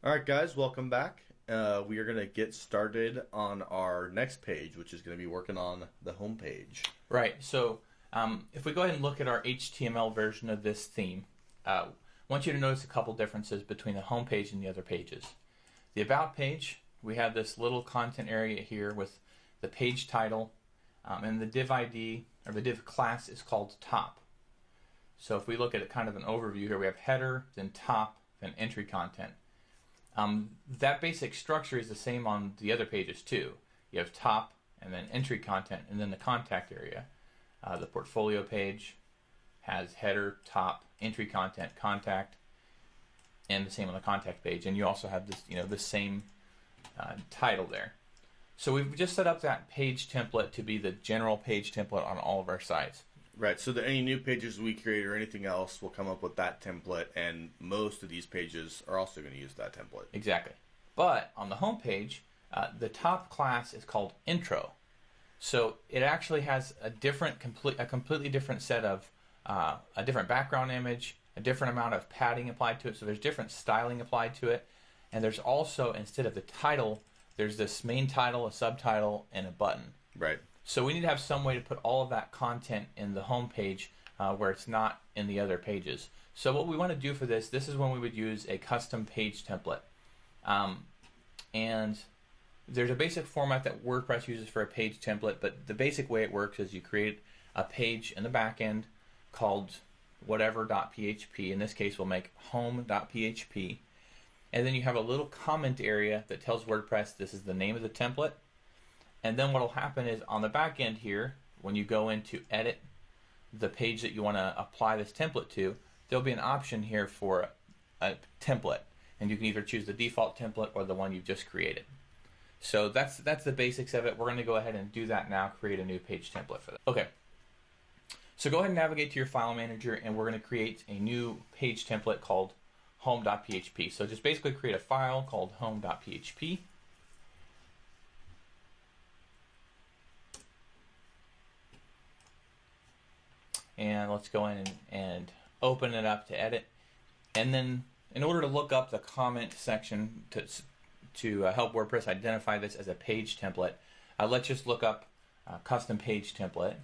All right, guys, welcome back. We are going to get started on our next page, which is going to be working on the home page. Right. So if we go ahead and look at our HTML version of this theme, I want you to notice a couple differences between the home page and the other pages. The About page, we have this little content area here with the page title, and the div ID, or the div class, is called top. So if we look at it kind of an overview here, we have header, then top, then entry content. That basic structure is the same on the other pages too. You have top, and then entry content, and then the contact area. The portfolio page has header, top, entry content, contact, and the same on the contact page. And you also have this, the same title there. So we've just set up that page template to be the general page template on all of our sites. Right, so that any new pages we create or anything else will come up with that template, and most of these pages are also going to use that template. Exactly. But on the home page, the top class is called intro. So it actually has a completely different set of, a different background image, a different amount of padding applied to it. So there's different styling applied to it. And there's also, instead of the title, there's this main title, a subtitle, and a button. Right. So we need to have some way to put all of that content in the home page where it's not in the other pages. So what we want to do for this is when we would use a custom page template. And there's a basic format that WordPress uses for a page template, but the basic way it works is you create a page in the back end called whatever.php. In this case, we'll make home.php. And then you have a little comment area that tells WordPress this is the name of the template. And then what will happen is on the back end here, when you go in to edit the page that you want to apply this template to, there'll be an option here for a template. And you can either choose the default template or the one you've just created. So that's the basics of it. We're going to go ahead and do that now, create a new page template for that. Okay. So go ahead and navigate to your file manager, and we're going to create a new page template called home.php. So just basically create a file called home.php. And let's go in and open it up to edit. And then in order to look up the comment section to help WordPress identify this as a page template, let's just look up custom page template,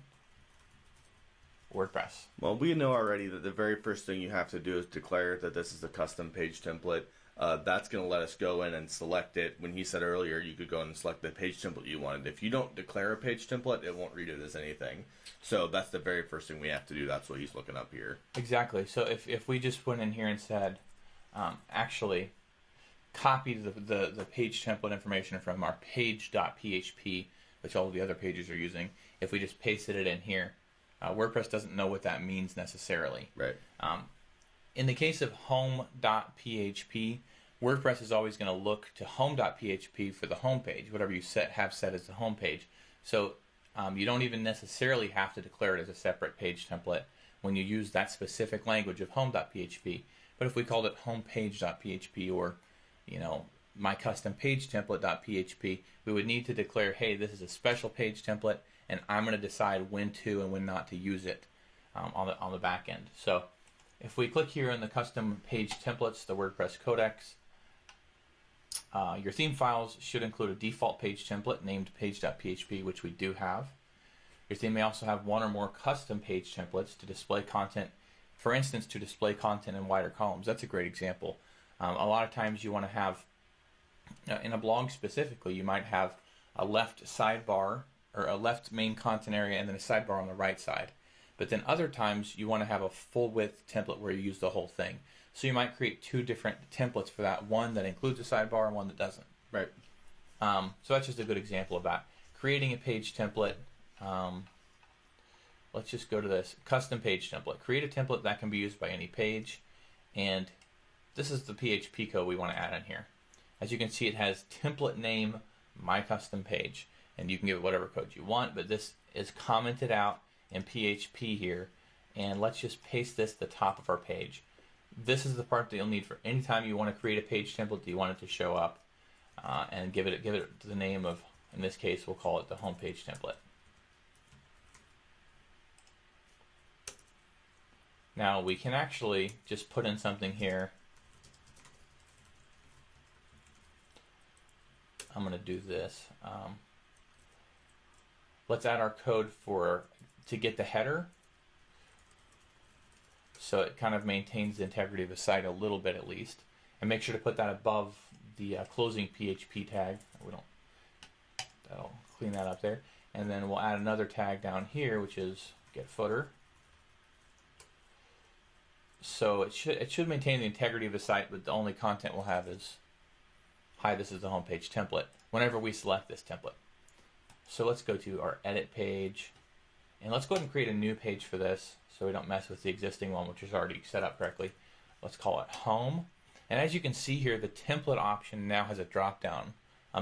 WordPress. Well, we know already that the very first thing you have to do is declare that this is a custom page template. That's going to let us go in and select it. When he said earlier, you could go in and select the page template you wanted. If you don't declare a page template, it won't read it as anything. So that's the very first thing we have to do. That's what he's looking up here. Exactly. So if we just went in here and said, actually, copy the page template information from our page.php, which all of the other pages are using, if we just pasted it in here, WordPress doesn't know what that means necessarily. Right. In the case of home.php, WordPress is always going to look to home.php for the home page, whatever you have set as the home page. So you don't even necessarily have to declare it as a separate page template when you use that specific language of home.php. But if we called it homepage.php or, my custom page template.php, we would need to declare, hey, this is a special page template, and I'm going to decide when to and when not to use it on the back end. So if we click here in the custom page templates, the WordPress codex, your theme files should include a default page template named page.php, which we do have. Your theme may also have one or more custom page templates to display content. For instance, to display content in wider columns. That's a great example. A lot of times you want to have, in a blog specifically, you might have a left sidebar or a left main content area and then a sidebar on the right side. But then other times you want to have a full width template where you use the whole thing. So you might create two different templates for that, one that includes a sidebar and one that doesn't. Right. So that's just a good example of that. Creating a page template. Let's just go to this custom page template. Create a template that can be used by any page. And this is the PHP code we want to add in here. As you can see, it has template name, my custom page. And you can give it whatever code you want, but this is commented out in PHP here. And let's just paste this to the top of our page. This is the part that you'll need for any time you want to create a page template that you want it to show up, and give it the name of, in this case, we'll call it the home page template. Now we can actually just put in something here I'm going to do this. Let's add our code to get the header, so it kind of maintains the integrity of the site a little bit at least, and make sure to put that above the closing PHP tag. That'll clean that up there, and then we'll add another tag down here, which is get footer. So it should maintain the integrity of the site, but the only content we'll have is, hi, this is the homepage template, whenever we select this template. So let's go to our edit page, and let's go ahead and create a new page for this so we don't mess with the existing one, which is already set up correctly. Let's call it home. And as you can see here, the template option now has a drop down.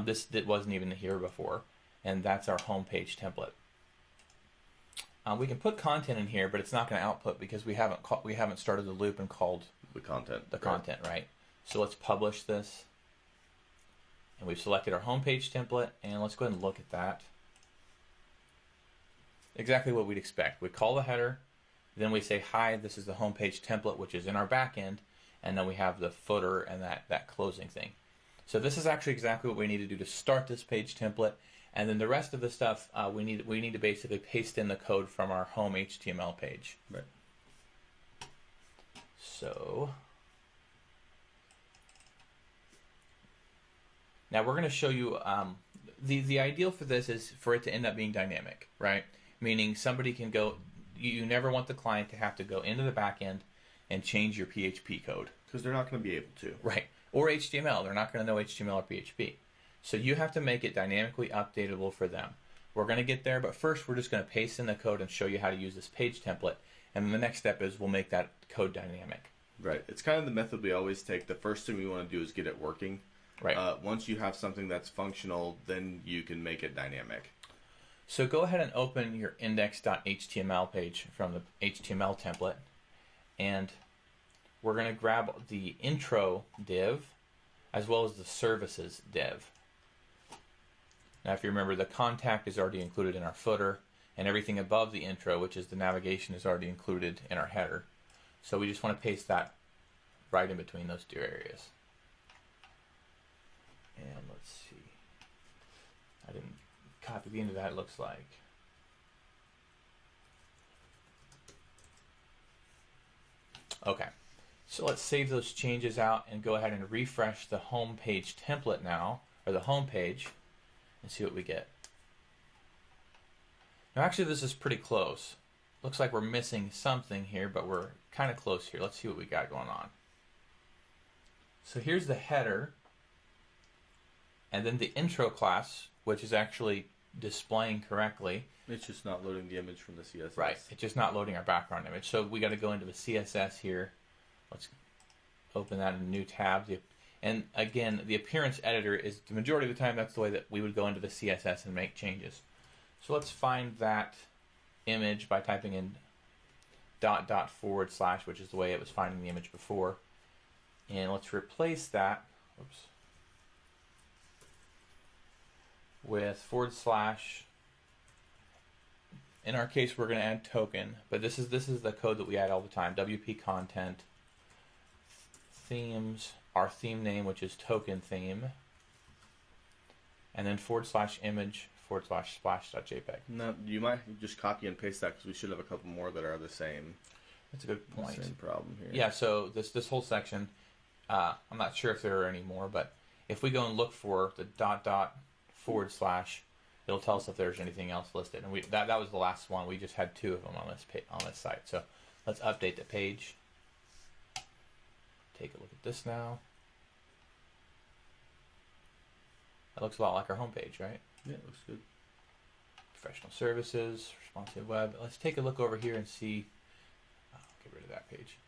This wasn't even here before, and that's our homepage template. We can put content in here, but it's not going to output because we haven't started the loop and called The content. content, right? So let's publish this, and we've selected our homepage template, and let's go ahead and look at that. Exactly what we'd expect. We call the header, then we say, hi, this is the homepage template, which is in our backend, and then we have the footer and that closing thing. So this is actually exactly what we need to do to start this page template, and then the rest of the stuff we need to basically paste in the code from our home HTML page. Right. So now we're going to show you the ideal for this is for it to end up being dynamic, right? Meaning somebody can go. You never want the client to have to go into the back end and change your PHP code. Because they're not going to be able to. Right. Or HTML. They're not going to know HTML or PHP. So you have to make it dynamically updatable for them. We're going to get there, but first we're just going to paste in the code and show you how to use this page template. And then the next step is we'll make that code dynamic. Right. It's kind of the method we always take. The first thing we want to do is get it working. Right. Once you have something that's functional, then you can make it dynamic. So go ahead and open your index.html page from the HTML template, and we're going to grab the intro div as well as the services div. Now if you remember, the contact is already included in our footer, and everything above the intro, which is the navigation, is already included in our header. So we just want to paste that right in between those two areas. And let's see. I didn't copy the end of that, it looks like. Okay, so let's save those changes out and go ahead and refresh the home page template now, or the home page, and see what we get. Now actually this is pretty close. Looks like we're missing something here, but we're kind of close here. Let's see what we got going on. So here's the header, and then the intro class, which is actually displaying correctly. It's just not loading the image from the CSS. Right, it's just not loading our background image. So we got to go into the CSS here. Let's open that in a new tab. And again, the appearance editor is, the majority of the time, that's the way that we would go into the CSS and make changes. So let's find that image by typing in .. / which is the way it was finding the image before. And let's replace that, oops, with /. In our case, we're going to add token, but this is the code that we add all the time. WP content, themes, our theme name, which is token theme, and then /image /splash.jpg. No, you might just copy and paste that because we should have a couple more that are the same. That's a good point. Same problem here. Yeah. So this whole section, I'm not sure if there are any more, but if we go and look for the .. /, it'll tell us if there's anything else listed. And that was the last one. We just had 2 of them on this site. So let's update the page. Take a look at this now. That looks a lot like our homepage, right? Yeah, it looks good. Professional services, responsive web. Let's take a look over here and see. Get rid of that page.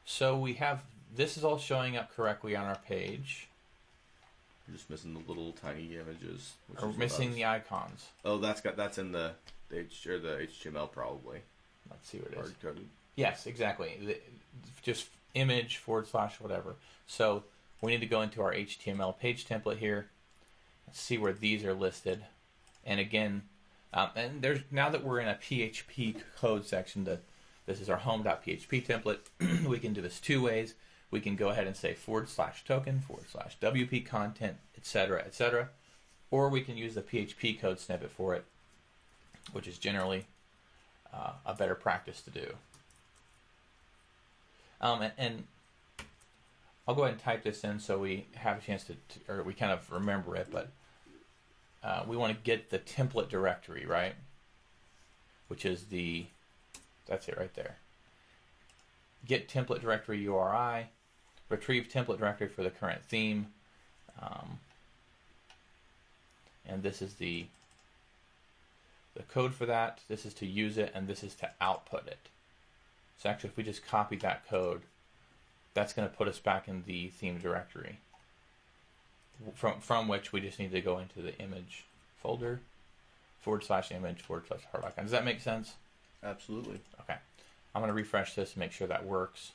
So we have, this is all showing up correctly on our page. We're just missing the little tiny images. We're missing the icons. Oh, that's in the HTML probably. Let's see what it is. Hard coded. Yes, exactly. Just image / whatever. So we need to go into our HTML page template here. Let's see where these are listed. And again, and there's, now that we're in a PHP code section, this is our home.php template. We can do this 2 ways. we can go ahead and say /token/WP content, etc., etc. Or we can use the PHP code snippet for it, which is generally a better practice to do. And I'll go ahead and type this in so we have a chance or we kind of remember it, but we want to get the template directory, right? Which is that's it right there. Get template directory URI, retrieve template directory for the current theme, and this is the code for that. This is to use it, and this is to output it. So actually, if we just copy that code, that's going to put us back in the theme directory, from which we just need to go into the image folder, /image/hard icon. Does that make sense? Absolutely. Okay. I'm going to refresh this and make sure that works.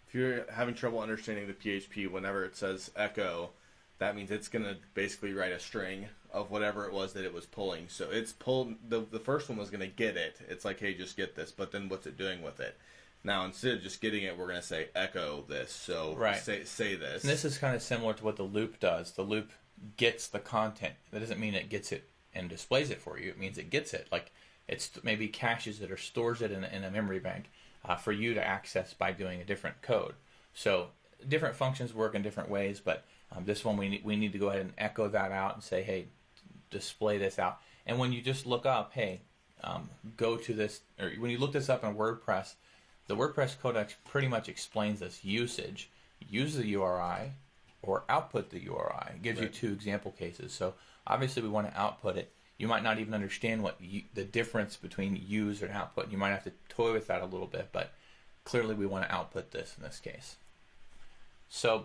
If you're having trouble understanding the PHP, whenever it says echo, that means it's going to basically write a string of whatever it was that it was pulling. So it's pulled, the first one was going to get it. It's like, hey, just get this. But then what's it doing with it? Now, instead of just getting it, we're going to say echo this. So right. say this. And this is kind of similar to what the loop does. The loop gets the content. That doesn't mean it gets it and displays it for you. It means it gets it. Like it's maybe caches it or stores it in a memory bank for you to access by doing a different code. So different functions work in different ways, but this one we need to go ahead and echo that out and say, hey, display this out. And when you just look up, hey, go to this, or when you look this up in WordPress, the WordPress codex pretty much explains this usage. Use the URI or output the URI. It gives you two example cases. So obviously we want to output it. You might not even understand what the difference between use and output. You might have to toy with that a little bit, but clearly we want to output this in this case. So,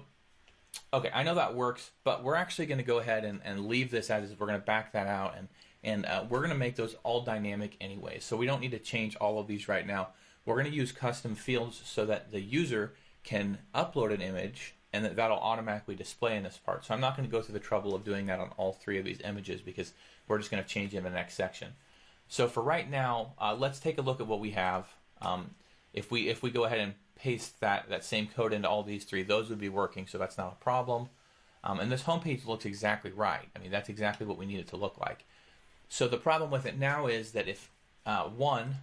okay, I know that works, but we're actually going to go ahead and leave this as is. We're going to back that out, and we're going to make those all dynamic anyway. So we don't need to change all of these right now. We're going to use custom fields so that the user can upload an image and that'll automatically display in this part. So I'm not going to go through the trouble of doing that on all three of these images because we're just going to change them in the next section. So for right now, let's take a look at what we have. If we go ahead and paste that same code into all these three, those would be working, so that's not a problem. And this homepage looks exactly right. I mean, that's exactly what we need it to look like. So the problem with it now is that if one,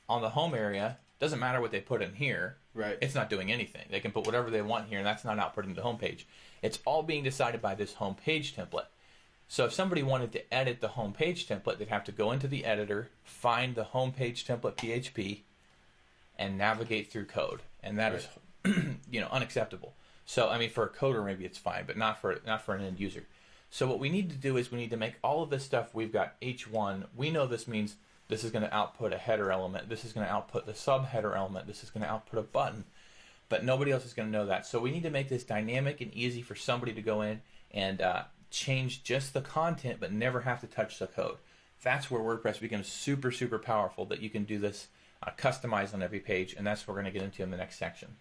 on the home area, doesn't matter what they put in here, right? It's not doing anything. They can put whatever they want here, and that's not outputting the homepage. It's all being decided by this homepage template. So if somebody wanted to edit the homepage template, they'd have to go into the editor, find the homepage template PHP, and navigate through code, and that is, unacceptable. So I mean, for a coder maybe it's fine, but not for an end user. So what we need to do is we need to make all of this stuff. We've got H1. We know this means this is going to output a header element. This is going to output the subheader element. This is going to output a button, but nobody else is going to know that. So we need to make this dynamic and easy for somebody to go in and change just the content, but never have to touch the code. That's where WordPress becomes super, super powerful, that you can do this, customize on every page, and that's what we're going to get into in the next section.